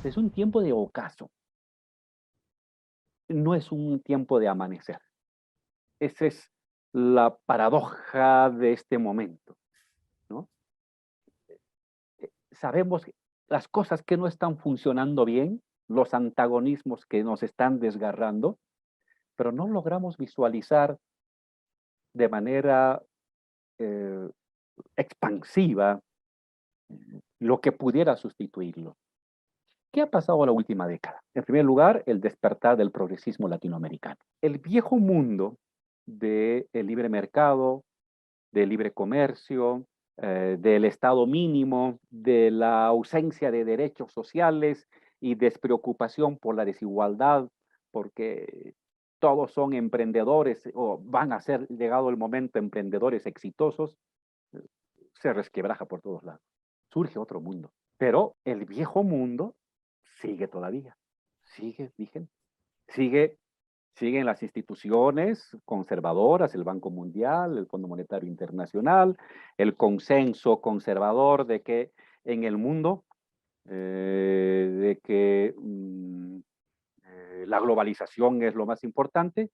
Es un tiempo de ocaso, no es un tiempo de amanecer. Esa es la paradoja de este momento, ¿no? Sabemos las cosas que no están funcionando bien, los antagonismos que nos están desgarrando, pero no logramos visualizar de manera eh, expansiva lo que pudiera sustituirlo. ¿Qué ha pasado la última década? En primer lugar, el despertar del progresismo latinoamericano. El viejo mundo del libre mercado, del libre comercio, del Estado mínimo, de la ausencia de derechos sociales y despreocupación por la desigualdad, porque todos son emprendedores o van a ser, llegado el momento, emprendedores exitosos, se resquebraja por todos lados. Surge otro mundo. Pero el viejo mundo sigue todavía, sigue vigente, sigue siguen las instituciones conservadoras, el Banco Mundial, el Fondo Monetario Internacional, el consenso conservador de que en el mundo, la globalización es lo más importante,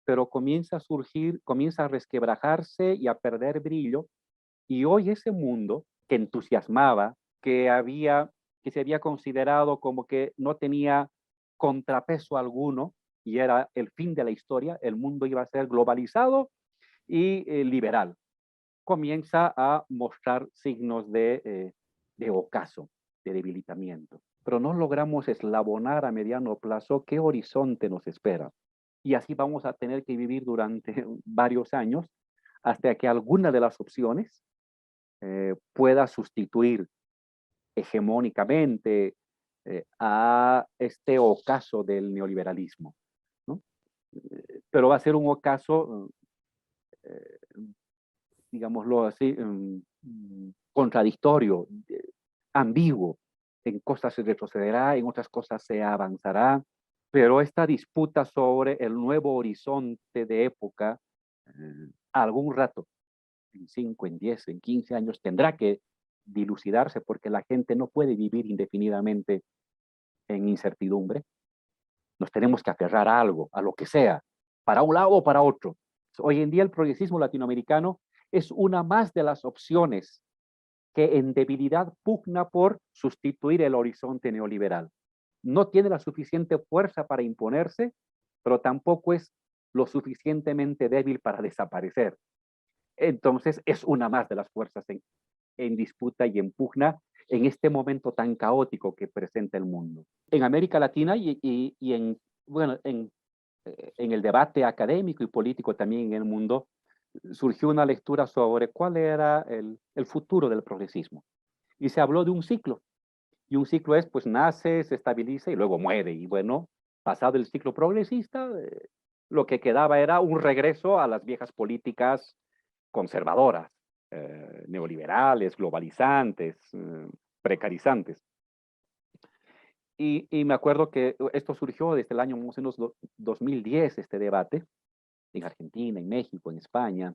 pero comienza a surgir, comienza a resquebrajarse y a perder brillo. Y hoy ese mundo que entusiasmaba, que se había considerado como que no tenía contrapeso alguno y era el fin de la historia, el mundo iba a ser globalizado y liberal. Comienza a mostrar signos de ocaso, de debilitamiento. Pero no logramos eslabonar a mediano plazo qué horizonte nos espera. Y así vamos a tener que vivir durante varios años hasta que alguna de las opciones pueda sustituir hegemónicamente a este ocaso del neoliberalismo, ¿no? Pero va a ser un ocaso, eh, digámoslo así, contradictorio, ambiguo. En cosas se retrocederá, en otras cosas se avanzará, pero esta disputa sobre el nuevo horizonte de época, algún rato, en 5, en 10, en 15 años, tendrá que dilucidarse porque la gente no puede vivir indefinidamente en incertidumbre. Nos tenemos que aferrar a algo, a lo que sea, para un lado o para otro. Hoy en día el progresismo latinoamericano es una más de las opciones que en debilidad pugna por sustituir el horizonte neoliberal. No tiene la suficiente fuerza para imponerse, pero tampoco es lo suficientemente débil para desaparecer. Entonces es una más de las fuerzas en disputa y en pugna en este momento tan caótico que presenta el mundo. En América Latina y en, bueno, en el debate académico y político también en el mundo, surgió una lectura sobre cuál era el futuro del progresismo. Y se habló de un ciclo. Y un ciclo es, pues nace, se estabiliza y luego muere. Y bueno, pasado el ciclo progresista, lo que quedaba era un regreso a las viejas políticas conservadoras, neoliberales, globalizantes, precarizantes. Y me acuerdo que esto surgió desde el año más o menos 2010, este debate, en Argentina, en México, en España,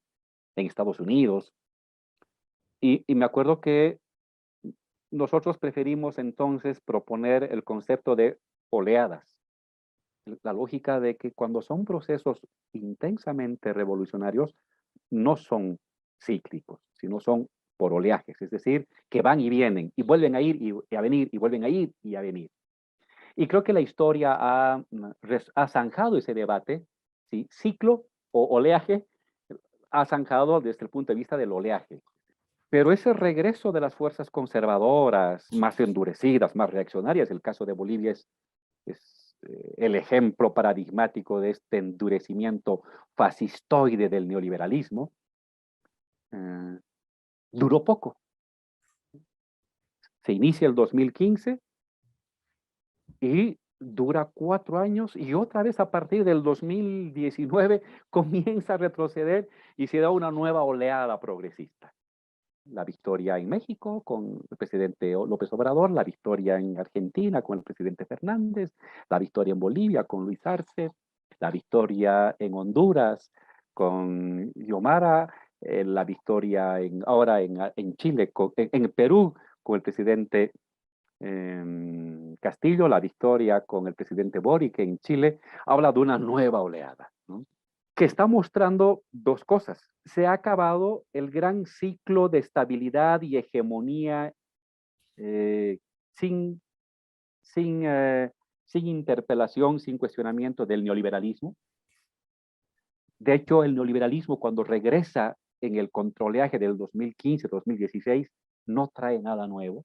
en Estados Unidos. Y me acuerdo que nosotros preferimos entonces proponer el concepto de oleadas. La lógica de que cuando son procesos intensamente revolucionarios, no son cíclicos, sino son por oleajes, es decir, que van y vienen, y vuelven a ir y a venir, y vuelven a ir y a venir. Y creo que la historia ha zanjado ese debate, ¿sí? Ciclo o oleaje, ha zanjado desde el punto de vista del oleaje. Pero ese regreso de las fuerzas conservadoras, más endurecidas, más reaccionarias, el caso de Bolivia es el ejemplo paradigmático de este endurecimiento fascistoide del neoliberalismo, eh, duró poco. Se inicia el 2015 y dura 4 años y otra vez a partir del 2019 comienza a retroceder y se da una nueva oleada progresista. La victoria en México con el presidente López Obrador, la victoria en Argentina con el presidente Fernández, la victoria en Bolivia con Luis Arce, la victoria en Honduras con Xiomara la victoria ahora en Chile, en Perú, con el presidente Castillo, la victoria con el presidente Boric en Chile, habla de una nueva oleada, ¿no? Que está mostrando dos cosas. Se ha acabado el gran ciclo de estabilidad y hegemonía eh, sin, sin, sin interpelación, sin cuestionamiento del neoliberalismo. De hecho, el neoliberalismo cuando regresa en el controleaje del 2015-2016 no trae nada nuevo,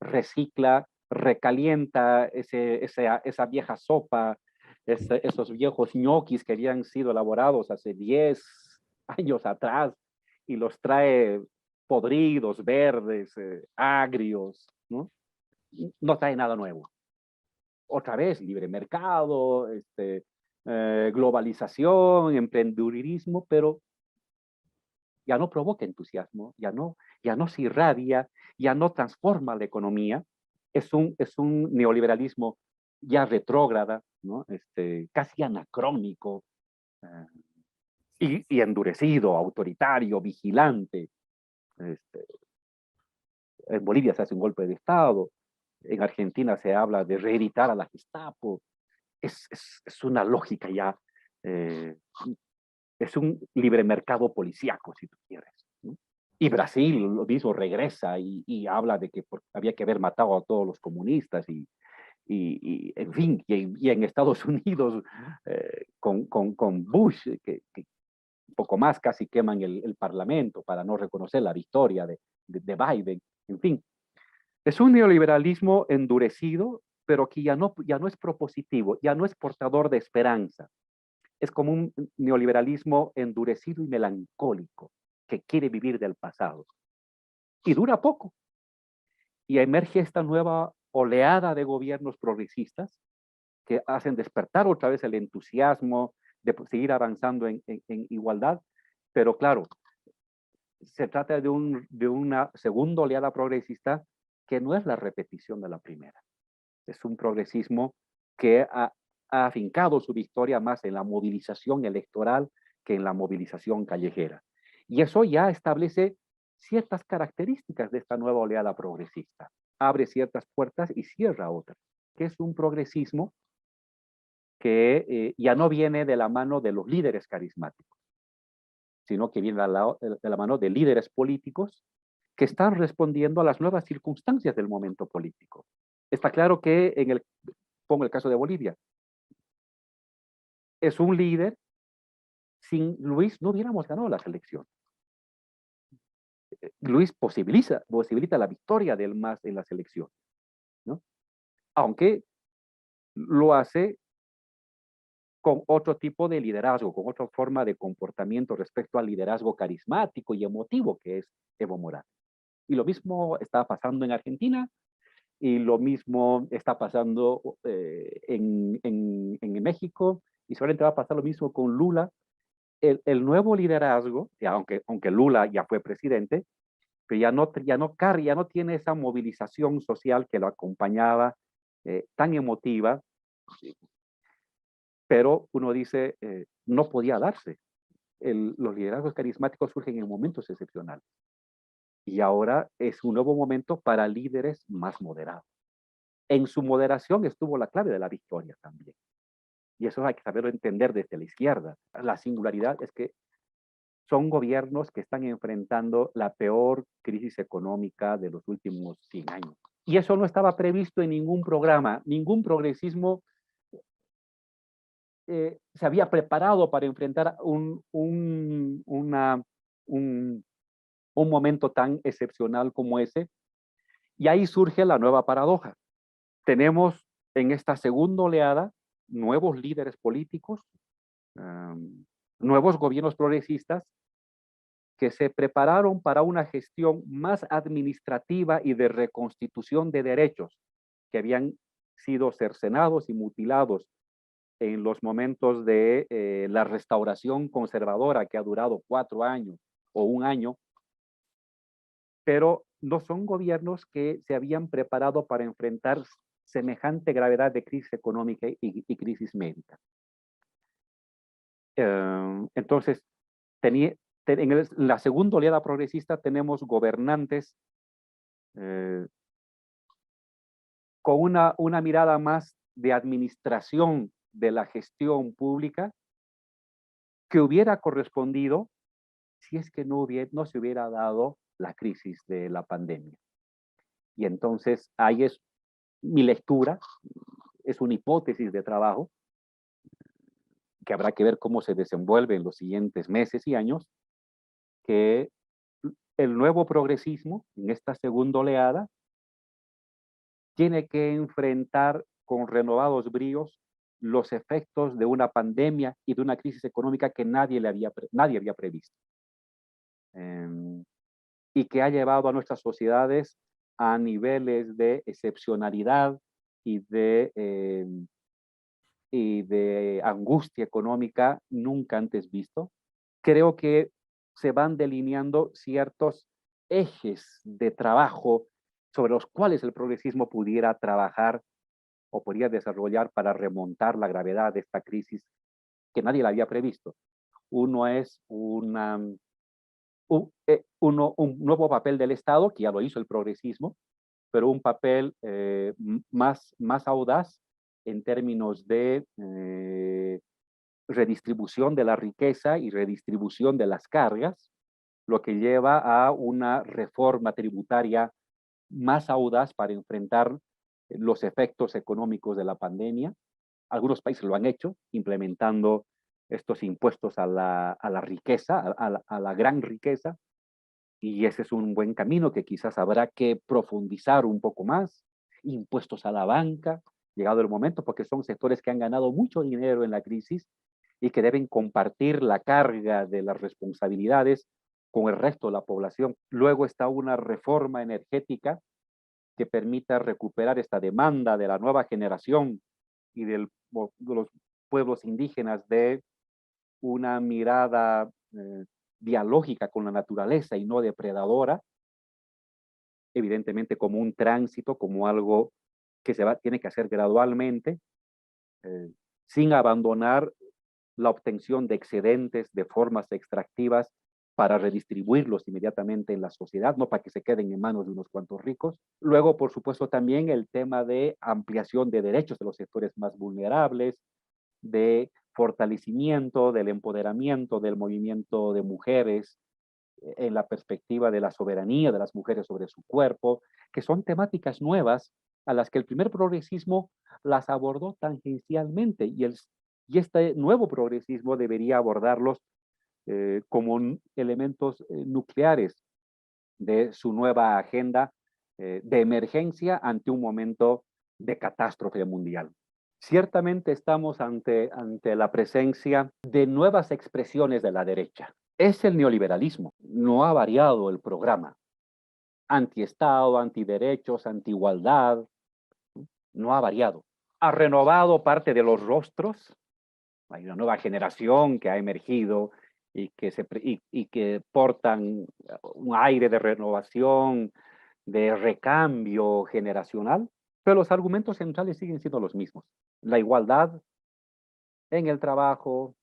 recicla, recalienta esa vieja sopa, esos viejos ñoquis que habían sido elaborados hace 10 años atrás y los trae podridos, verdes, agrios, ¿no? No trae nada nuevo. Otra vez, libre mercado, globalización, emprendedurismo, pero ya no provoca entusiasmo, ya no se irradia, ya no transforma la economía. Es un neoliberalismo ya retrógrada, ¿no? Casi anacrónico y endurecido, autoritario, vigilante. Este, en Bolivia se hace un golpe de Estado, en Argentina se habla de reeditar a la Gestapo. Es una lógica ya, eh, es un libre mercado policíaco, si tú quieres, ¿no? Y Brasil lo mismo regresa y habla de que había que haber matado a todos los comunistas en fin, y en Estados Unidos con Bush, que un poco más casi queman el Parlamento para no reconocer la victoria de Biden, en fin. Es un neoliberalismo endurecido, pero que ya no es propositivo, ya no es portador de esperanza. Es como un neoliberalismo endurecido y melancólico que quiere vivir del pasado. Y dura poco. Y emerge esta nueva oleada de gobiernos progresistas que hacen despertar otra vez el entusiasmo de seguir avanzando en igualdad. Pero claro, se trata de una segunda oleada progresista que no es la repetición de la primera. Es un progresismo que ha afincado su victoria más en la movilización electoral que en la movilización callejera. Y eso ya establece ciertas características de esta nueva oleada progresista. Abre ciertas puertas y cierra otras, que es un progresismo que ya no viene de la mano de los líderes carismáticos, sino que viene de la mano de líderes políticos que están respondiendo a las nuevas circunstancias del momento político. Está claro que pongo el caso de Bolivia, es un líder, sin Luis no hubiéramos ganado las elecciones. Luis posibilita la victoria del MAS en las elecciones, ¿no? Aunque lo hace con otro tipo de liderazgo, con otra forma de comportamiento respecto al liderazgo carismático y emotivo que es Evo Morales. Y lo mismo está pasando en Argentina y lo mismo está pasando en México y seguramente va a pasar lo mismo con Lula. El nuevo liderazgo, aunque Lula ya fue presidente, pero ya no tiene esa movilización social que lo acompañaba, tan emotiva, pero uno dice, no podía darse. Los liderazgos carismáticos surgen en momentos excepcionales. Y ahora es un nuevo momento para líderes más moderados. En su moderación estuvo la clave de la victoria también. Y eso hay que saberlo entender desde la izquierda. La singularidad es que son gobiernos que están enfrentando la peor crisis económica de los últimos 100 años. Y eso no estaba previsto en ningún programa. Ningún progresismo se había preparado para enfrentar un momento tan excepcional como ese. Y ahí surge la nueva paradoja. Tenemos en esta segunda oleada nuevos líderes políticos, nuevos gobiernos progresistas que se prepararon para una gestión más administrativa y de reconstitución de derechos que habían sido cercenados y mutilados en los momentos de la restauración conservadora que ha durado 4 años o 1 año, pero no son gobiernos que se habían preparado para enfrentar semejante gravedad de crisis económica y crisis médica. Entonces, en la segunda oleada progresista tenemos gobernantes con una mirada más de administración de la gestión pública que hubiera correspondido si es que no se hubiera dado la crisis de la pandemia. Y entonces ahí es mi lectura, es una hipótesis de trabajo que habrá que ver cómo se desenvuelve en los siguientes meses y años, que el nuevo progresismo en esta segunda oleada tiene que enfrentar con renovados bríos los efectos de una pandemia y de una crisis económica que nadie había previsto. Y que ha llevado a nuestras sociedades a niveles de excepcionalidad y de angustia económica nunca antes visto. Creo que se van delineando ciertos ejes de trabajo sobre los cuales el progresismo pudiera trabajar o podría desarrollar para remontar la gravedad de esta crisis que nadie la había previsto. Uno es un nuevo papel del Estado, que ya lo hizo el progresismo, pero un papel más audaz en términos de redistribución de la riqueza y redistribución de las cargas, lo que lleva a una reforma tributaria más audaz para enfrentar los efectos económicos de la pandemia. Algunos países lo han hecho, implementando estos impuestos a la riqueza, a la gran riqueza, y ese es un buen camino que quizás habrá que profundizar un poco más. Impuestos a la banca, llegado el momento, porque son sectores que han ganado mucho dinero en la crisis y que deben compartir la carga de las responsabilidades con el resto de la población. Luego está una reforma energética que permita recuperar esta demanda de la nueva generación y de los pueblos indígenas de una mirada dialógica con la naturaleza y no depredadora, evidentemente como un tránsito, como algo que tiene que hacer gradualmente, sin abandonar la obtención de excedentes de formas extractivas para redistribuirlos inmediatamente en la sociedad, no para que se queden en manos de unos cuantos ricos. Luego, por supuesto, también el tema de ampliación de derechos de los sectores más vulnerables, de fortalecimiento, del empoderamiento del movimiento de mujeres en la perspectiva de la soberanía de las mujeres sobre su cuerpo, que son temáticas nuevas a las que el primer progresismo las abordó tangencialmente y este nuevo progresismo debería abordarlos como elementos nucleares de su nueva agenda de emergencia ante un momento de catástrofe mundial. Ciertamente estamos ante la presencia de nuevas expresiones de la derecha. Es el neoliberalismo, no ha variado el programa. Antiestado, antiderechos, antiigualdad, no ha variado. Ha renovado parte de los rostros. Hay una nueva generación que ha emergido y que portan un aire de renovación, de recambio generacional, pero los argumentos centrales siguen siendo los mismos. La igualdad en el trabajo,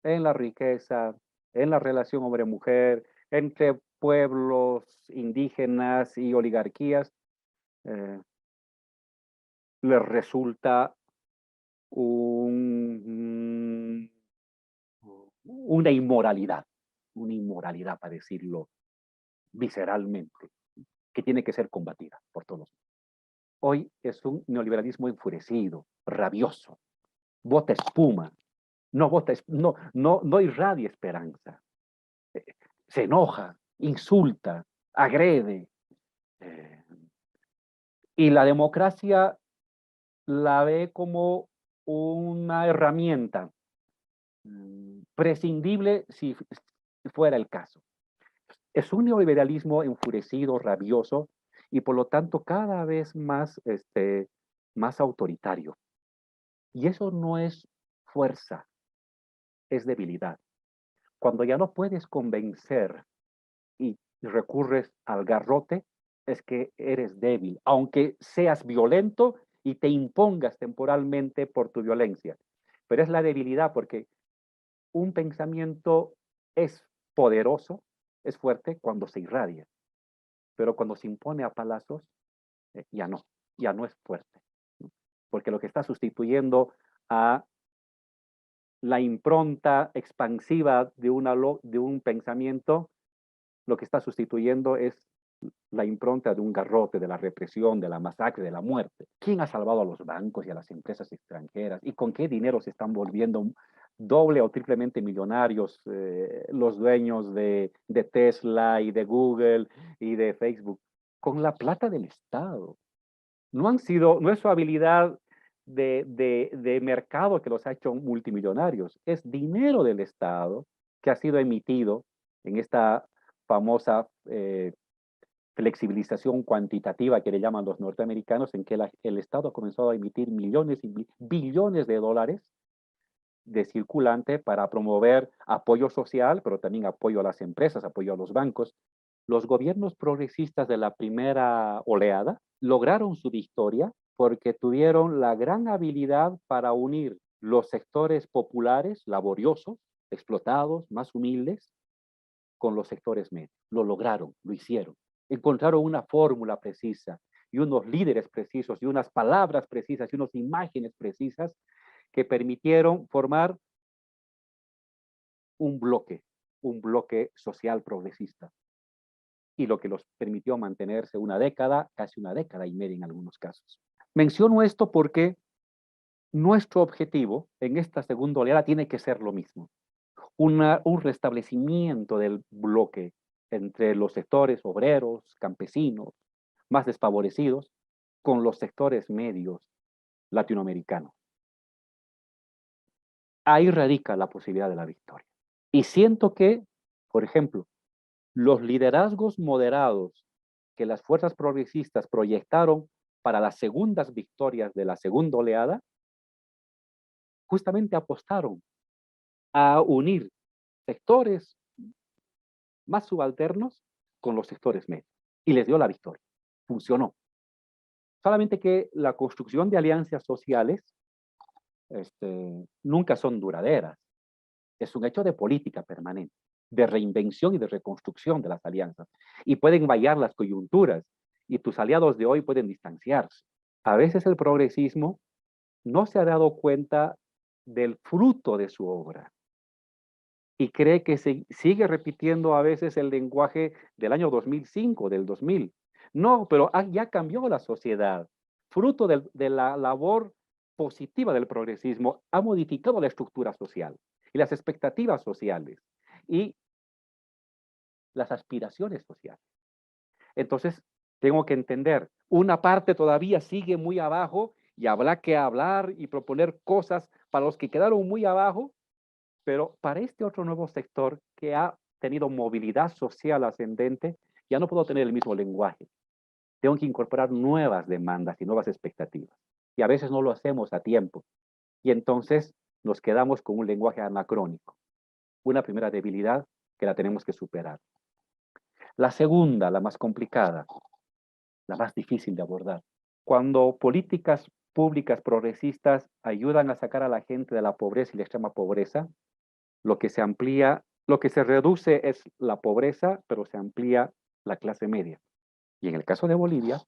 en la riqueza, en la relación hombre-mujer, entre pueblos indígenas y oligarquías, les resulta una inmoralidad para decirlo visceralmente, que tiene que ser combatida por todos. Hoy es un neoliberalismo enfurecido, rabioso, bota espuma, no irradia esperanza, se enoja, insulta, agrede, y la democracia la ve como una herramienta prescindible si fuera el caso. Es un neoliberalismo enfurecido, rabioso y por lo tanto cada vez más autoritario. Y eso no es fuerza, es debilidad. Cuando ya no puedes convencer y recurres al garrote, es que eres débil, aunque seas violento y te impongas temporalmente por tu violencia. Pero es la debilidad porque un pensamiento es poderoso, es fuerte cuando se irradia, pero cuando se impone a palazos, ya no es fuerte, ¿no? Porque lo que está sustituyendo a la impronta expansiva de un pensamiento, lo que está sustituyendo es la impronta de un garrote, de la represión, de la masacre, de la muerte. ¿Quién ha salvado a los bancos y a las empresas extranjeras? ¿Y con qué dinero se están volviendo doble o triplemente millonarios los dueños de Tesla y de Google y de Facebook? Con la plata del Estado. No es su habilidad de mercado que los ha hecho multimillonarios, es dinero del Estado que ha sido emitido en esta famosa flexibilización cuantitativa que le llaman los norteamericanos, en que el Estado ha comenzado a emitir millones y billones de dólares de circulante para promover apoyo social, pero también apoyo a las empresas, apoyo a los bancos. Los gobiernos progresistas de la primera oleada lograron su victoria porque tuvieron la gran habilidad para unir los sectores populares, laboriosos, explotados, más humildes, con los sectores medios. Lo lograron, lo hicieron. Encontraron una fórmula precisa y unos líderes precisos y unas palabras precisas y unas imágenes precisas que permitieron formar un bloque social progresista, y lo que los permitió mantenerse una década, casi una década y media en algunos casos. Menciono esto porque nuestro objetivo en esta segunda oleada tiene que ser lo mismo, un restablecimiento del bloque entre los sectores obreros, campesinos, más desfavorecidos, con los sectores medios latinoamericanos. Ahí radica la posibilidad de la victoria. Y siento que, por ejemplo, los liderazgos moderados que las fuerzas progresistas proyectaron para las segundas victorias de la segunda oleada, justamente apostaron a unir sectores más subalternos con los sectores medios y les dio la victoria. Funcionó. Solamente que la construcción de alianzas sociales nunca son duraderas. Es un hecho de política permanente, de reinvención y de reconstrucción de las alianzas. Y pueden variar las coyunturas y tus aliados de hoy pueden distanciarse. A veces el progresismo no se ha dado cuenta del fruto de su obra y cree que se sigue repitiendo a veces el lenguaje del año 2005, del 2000. No, pero ya cambió la sociedad. Fruto de la labor positiva del progresismo ha modificado la estructura social y las expectativas sociales y las aspiraciones sociales. Entonces, tengo que entender, una parte todavía sigue muy abajo y habrá que hablar y proponer cosas para los que quedaron muy abajo, pero para este otro nuevo sector que ha tenido movilidad social ascendente, ya no puedo tener el mismo lenguaje. Tengo que incorporar nuevas demandas y nuevas expectativas. Y a veces no lo hacemos a tiempo. Y entonces nos quedamos con un lenguaje anacrónico. Una primera debilidad que la tenemos que superar. La segunda, la más complicada, la más difícil de abordar. Cuando políticas públicas progresistas ayudan a sacar a la gente de la pobreza y la extrema pobreza, lo que se reduce es la pobreza, pero se amplía la clase media. Y en el caso de Bolivia,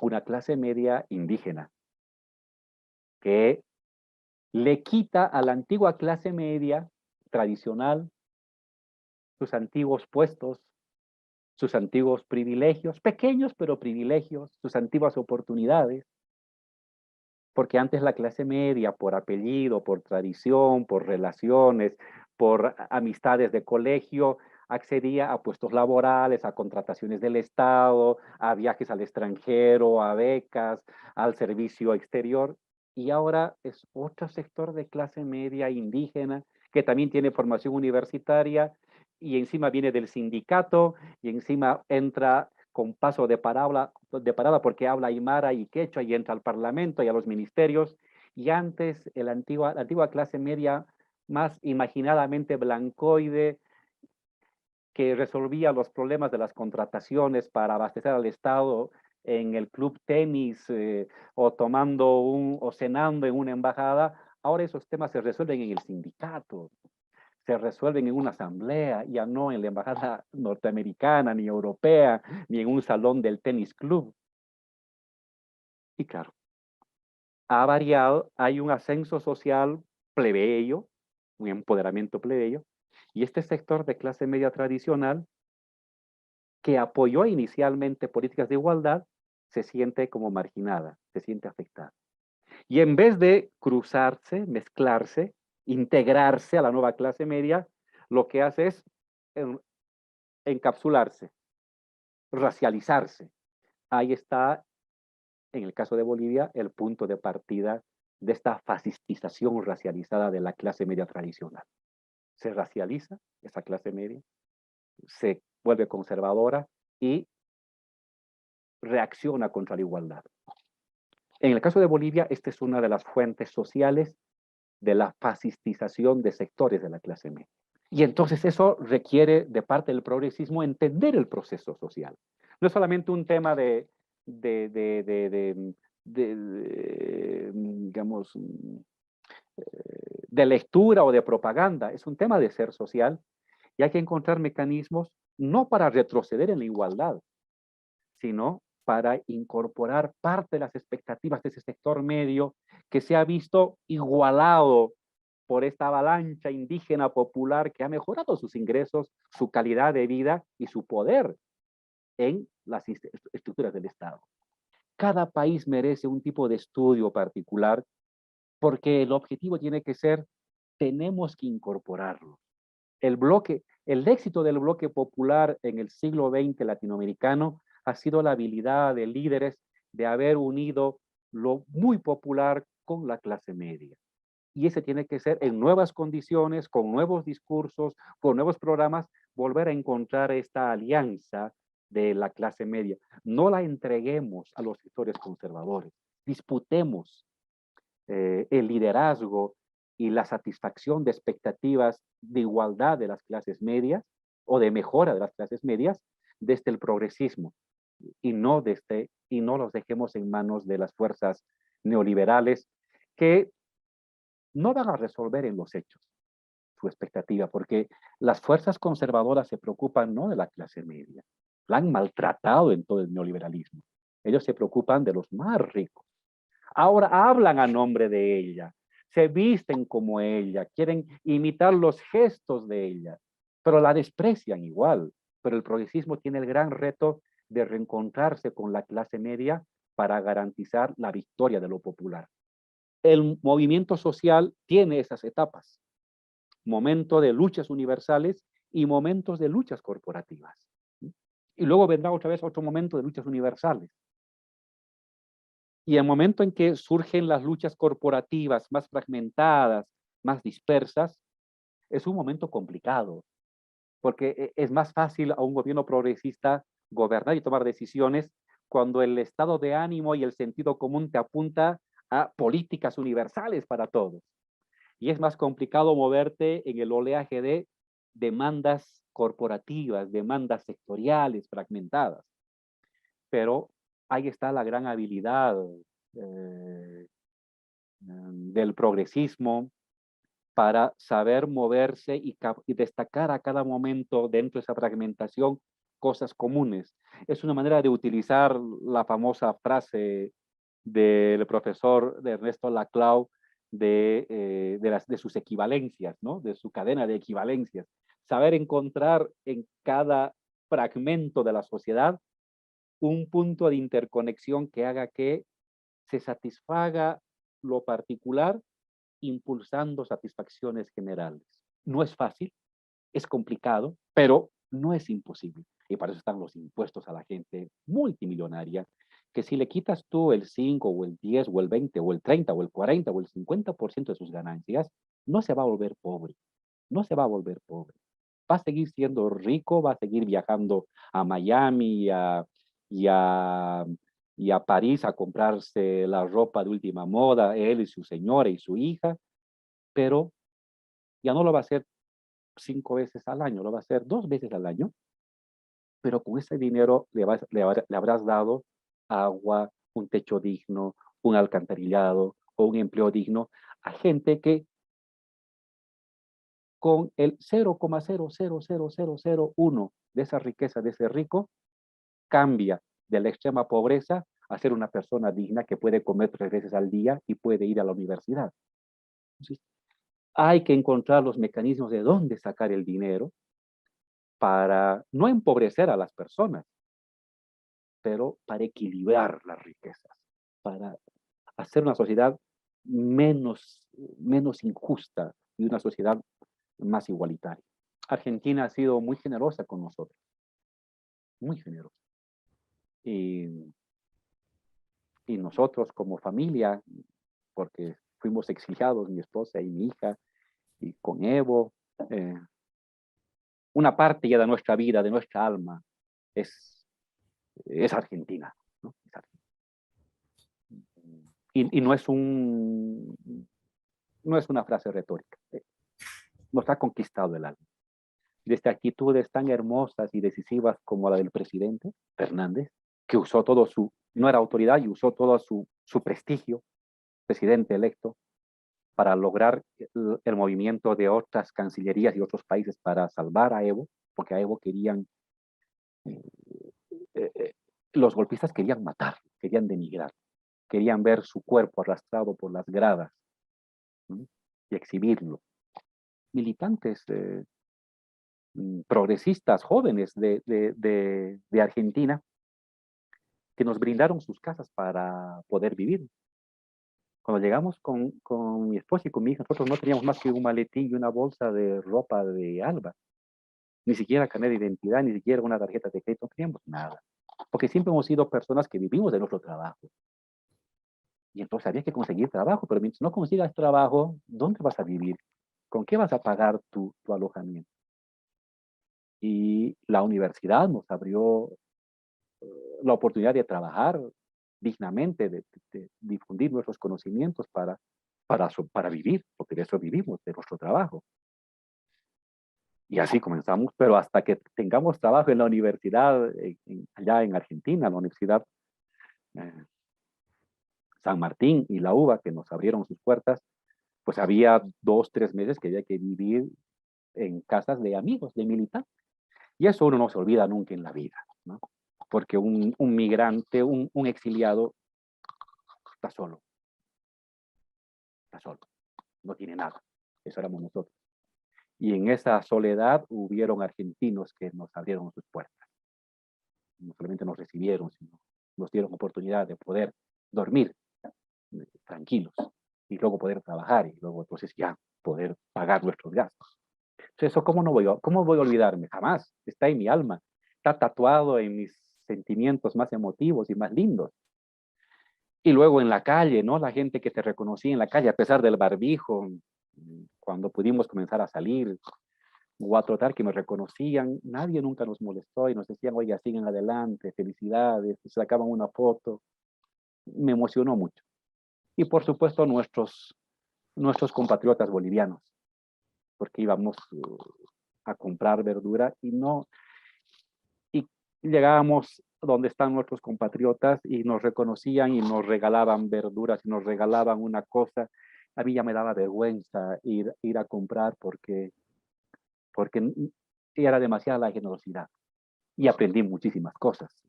una clase media indígena que le quita a la antigua clase media tradicional sus antiguos puestos, sus antiguos privilegios, pequeños pero privilegios, sus antiguas oportunidades, porque antes la clase media, por apellido, por tradición, por relaciones, por amistades de colegio, accedía a puestos laborales, a contrataciones del Estado, a viajes al extranjero, a becas, al servicio exterior. Y ahora es otro sector de clase media indígena que también tiene formación universitaria y encima viene del sindicato y encima entra con paso de parada porque habla aymara y quechua y entra al parlamento y a los ministerios. Y antes la antigua clase media más imaginadamente blancoide, que resolvía los problemas de las contrataciones para abastecer al Estado en el club tenis o o cenando en una embajada, ahora esos temas se resuelven en el sindicato, se resuelven en una asamblea, ya no en la embajada norteamericana, ni europea, ni en un salón del tenis club. Y claro, ha variado, hay un ascenso social plebeyo, un empoderamiento plebeyo, y este sector de clase media tradicional que apoyó inicialmente políticas de igualdad se siente como marginada, se siente afectada. Y en vez de cruzarse, mezclarse, integrarse a la nueva clase media, lo que hace es encapsularse, racializarse. Ahí está, en el caso de Bolivia, el punto de partida de esta fascistización racializada de la clase media tradicional. Se racializa esa clase media, se vuelve conservadora y reacciona contra la igualdad. En el caso de Bolivia, esta es una de las fuentes sociales de la fascistización de sectores de la clase media. Y entonces eso requiere de parte del progresismo entender el proceso social. No es solamente un tema digamos, de lectura o de propaganda, es un tema de ser social y hay que encontrar mecanismos no para retroceder en la igualdad, sino para incorporar parte de las expectativas de ese sector medio que se ha visto igualado por esta avalancha indígena popular que ha mejorado sus ingresos, su calidad de vida y su poder en las estructuras del Estado. Cada país merece un tipo de estudio particular porque el objetivo tiene que ser, tenemos que incorporarlo. El éxito del bloque popular en el siglo XX latinoamericano ha sido la habilidad de líderes de haber unido lo muy popular con la clase media. Y ese tiene que ser en nuevas condiciones, con nuevos discursos, con nuevos programas, volver a encontrar esta alianza de la clase media. No la entreguemos a los sectores conservadores. Disputemos el liderazgo y la satisfacción de expectativas de igualdad de las clases medias o de mejora de las clases medias desde el progresismo y no los dejemos en manos de las fuerzas neoliberales que no van a resolver en los hechos su expectativa, porque las fuerzas conservadoras se preocupan no de la clase media, la han maltratado en todo el neoliberalismo. Ellos se preocupan de los más ricos. Ahora hablan a nombre de ella, se visten como ella, quieren imitar los gestos de ella, pero la desprecian igual. Pero el progresismo tiene el gran reto de reencontrarse con la clase media para garantizar la victoria de lo popular. El movimiento social tiene esas etapas, momento de luchas universales y momentos de luchas corporativas. Y luego vendrá otra vez otro momento de luchas universales. Y el momento en que surgen las luchas corporativas más fragmentadas, más dispersas, es un momento complicado, porque es más fácil a un gobierno progresista gobernar y tomar decisiones cuando el estado de ánimo y el sentido común te apunta a políticas universales para todos. Y es más complicado moverte en el oleaje de demandas corporativas, demandas sectoriales, fragmentadas. Pero ahí está la gran habilidad eh, del progresismo para saber moverse y destacar a cada momento dentro de esa fragmentación cosas comunes. Es una manera de utilizar la famosa frase del profesor de Ernesto Laclau de sus equivalencias, ¿no? De su cadena de equivalencias. Saber encontrar en cada fragmento de la sociedad un punto de interconexión que haga que se satisfaga lo particular impulsando satisfacciones generales. No es fácil, es complicado, pero no es imposible. Y para eso están los impuestos a la gente multimillonaria, que si le quitas tú el 5 o el 10 o el 20 o el 30 o el 40 o el 50% de sus ganancias, no se va a volver pobre, no se va a volver pobre. Va a seguir siendo rico, va a seguir viajando a Miami y a, y a París a comprarse la ropa de última moda, él y su señora y su hija, pero ya no lo va a hacer 5 veces al año, lo va a hacer 2 veces al año, pero con ese dinero le habrás dado agua, un techo digno, un alcantarillado o un empleo digno a gente que con el 0,00001 de esa riqueza de ese rico, cambia de la extrema pobreza a ser una persona digna que puede comer 3 veces al día y puede ir a la universidad. Entonces, hay que encontrar los mecanismos de dónde sacar el dinero para no empobrecer a las personas, pero para equilibrar las riquezas, para hacer una sociedad menos injusta y una sociedad más igualitaria. Argentina ha sido muy generosa con nosotros, muy generosa. Y, y nosotros como familia, porque fuimos exiliados, mi esposa y mi hija, y con Evo, una parte ya de nuestra vida, de nuestra alma, es Argentina, ¿no? Es Argentina. Y no es una frase retórica, nos ha conquistado el alma. Desde actitudes tan hermosas y decisivas como la del presidente Fernández, que usó todo no era autoridad y usó todo su prestigio, presidente electo, para lograr el movimiento de otras cancillerías y otros países para salvar a Evo, porque a Evo querían, los golpistas querían matar, querían denigrar, querían ver su cuerpo arrastrado por las gradas, ¿no? Y exhibirlo. Militantes progresistas jóvenes de Argentina que nos brindaron sus casas para poder vivir. Cuando llegamos con mi esposa y con mi hija, nosotros no teníamos más que un maletín y una bolsa de ropa de Alba. Ni siquiera carnet de identidad, ni siquiera una tarjeta de crédito, no teníamos nada. Porque siempre hemos sido personas que vivimos de nuestro trabajo. Y entonces había que conseguir trabajo, pero mientras no consigas trabajo, ¿dónde vas a vivir? ¿Con qué vas a pagar tu alojamiento? Y la universidad nos abrió la oportunidad de trabajar dignamente, de difundir nuestros conocimientos para vivir, porque de eso vivimos, de nuestro trabajo. Y así comenzamos, pero hasta que tengamos trabajo en la universidad, allá en Argentina, la Universidad San Martín y la UBA, que nos abrieron sus puertas, pues había 2, 3 meses que había que vivir en casas de amigos, de militantes. Y eso uno no se olvida nunca en la vida, ¿no? Porque un migrante, un exiliado, está solo, no tiene nada. Eso éramos nosotros. Y en esa soledad hubieron argentinos que nos abrieron sus puertas. No solamente nos recibieron, sino nos dieron oportunidad de poder dormir tranquilos y luego poder trabajar y luego entonces ya poder pagar nuestros gastos. Entonces, eso cómo voy a olvidarme? Jamás. Está en mi alma. Está tatuado en mis sentimientos más emotivos y más lindos. Y luego en la calle, ¿no? La gente que te reconocía en la calle, a pesar del barbijo, cuando pudimos comenzar a salir o a trotar, que me reconocían, nadie nunca nos molestó y nos decían, oiga, sigan adelante, felicidades, sacaban una foto. Me emocionó mucho. Y por supuesto nuestros compatriotas bolivianos, porque íbamos a comprar verdura y llegábamos donde están nuestros compatriotas y nos reconocían y nos regalaban verduras y nos regalaban una cosa. A mí ya me daba vergüenza ir a comprar porque era demasiada la generosidad y aprendí muchísimas cosas.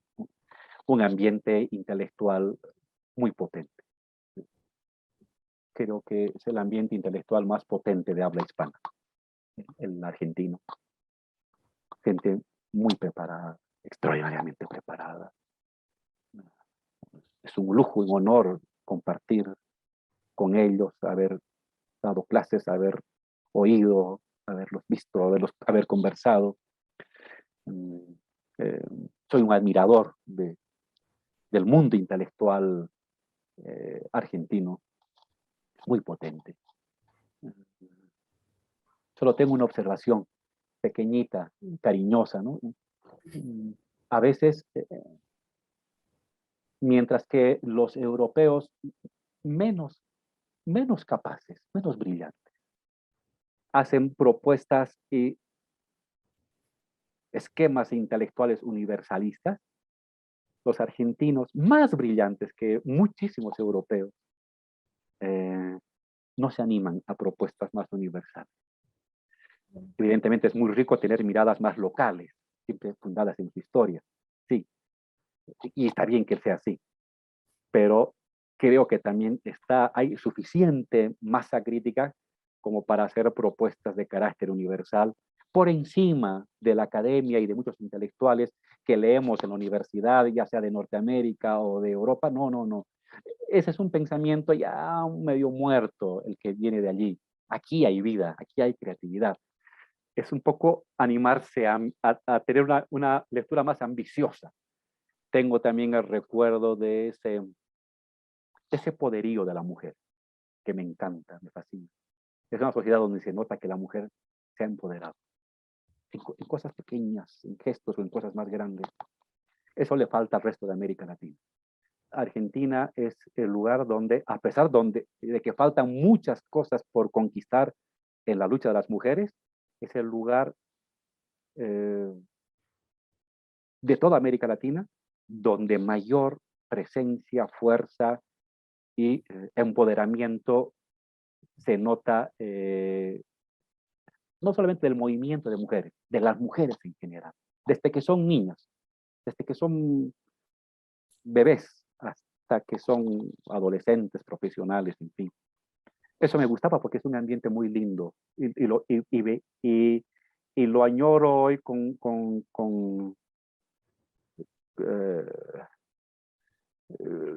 Un ambiente intelectual muy potente. Creo que es el ambiente intelectual más potente de habla hispana, el argentino. Gente muy preparada, extraordinariamente preparada. Es un lujo, un honor compartir con ellos, haber dado clases, haber oído, haberlos visto, haber conversado. Eh, Soy un admirador del mundo intelectual argentino, muy potente. Solo tengo una observación pequeñita, cariñosa, ¿no? A veces, mientras que los europeos menos, menos capaces, menos brillantes, hacen propuestas y esquemas intelectuales universalistas, los argentinos, más brillantes que muchísimos europeos, no se animan a propuestas más universales. Evidentemente es muy rico tener miradas más locales, siempre fundadas en su historia. Sí, y está bien que sea así, pero creo que también hay suficiente masa crítica como para hacer propuestas de carácter universal por encima de la academia y de muchos intelectuales que leemos en la universidad, ya sea de Norteamérica o de Europa. No, no, no. Ese es un pensamiento ya medio muerto, el que viene de allí. Aquí hay vida, aquí hay creatividad. Es un poco animarse a tener una lectura más ambiciosa. Tengo también el recuerdo de ese poderío de la mujer, que me encanta, me fascina. Es una sociedad donde se nota que la mujer se ha empoderado, en cosas pequeñas, en gestos o en cosas más grandes. Eso le falta al resto de América Latina. Argentina es el lugar donde, a pesar de que faltan muchas cosas por conquistar en la lucha de las mujeres, es el lugar eh, de toda América Latina donde mayor presencia, fuerza y empoderamiento se nota, no solamente del movimiento de mujeres, de las mujeres en general, desde que son niñas, desde que son bebés hasta que son adolescentes, profesionales, en fin. Eso me gustaba porque es un ambiente muy lindo y lo añoro hoy eh,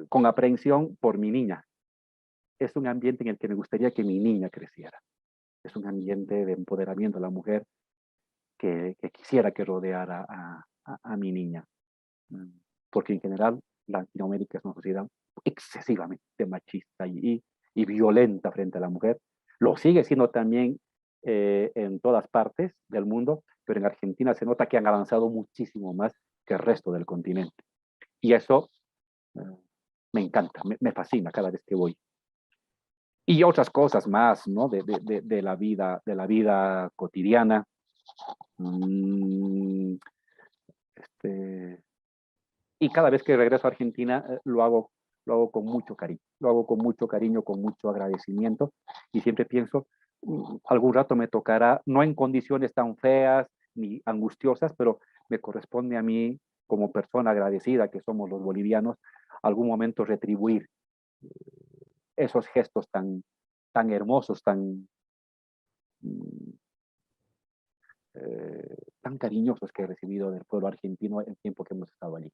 con aprehensión por mi niña. Es un ambiente en el que me gustaría que mi niña creciera. Es un ambiente de empoderamiento de la mujer que quisiera que rodeara a mi niña. Porque en general Latinoamérica es una sociedad excesivamente machista y violenta frente a la mujer. Lo sigue siendo también en todas partes del mundo, pero en Argentina se nota que han avanzado muchísimo más que el resto del continente. Y eso eh, me encanta, me fascina cada vez que voy. Y otras cosas más, ¿no? De la vida cotidiana. Mm, este, y cada vez que regreso a Argentina lo hago con mucho cariño, lo hago con mucho cariño, con mucho agradecimiento y siempre pienso, algún rato me tocará, no en condiciones tan feas ni angustiosas, pero me corresponde a mí como persona agradecida que somos los bolivianos, algún momento retribuir esos gestos tan hermosos, mm, tan cariñosos que he recibido del pueblo argentino el tiempo que hemos estado allí.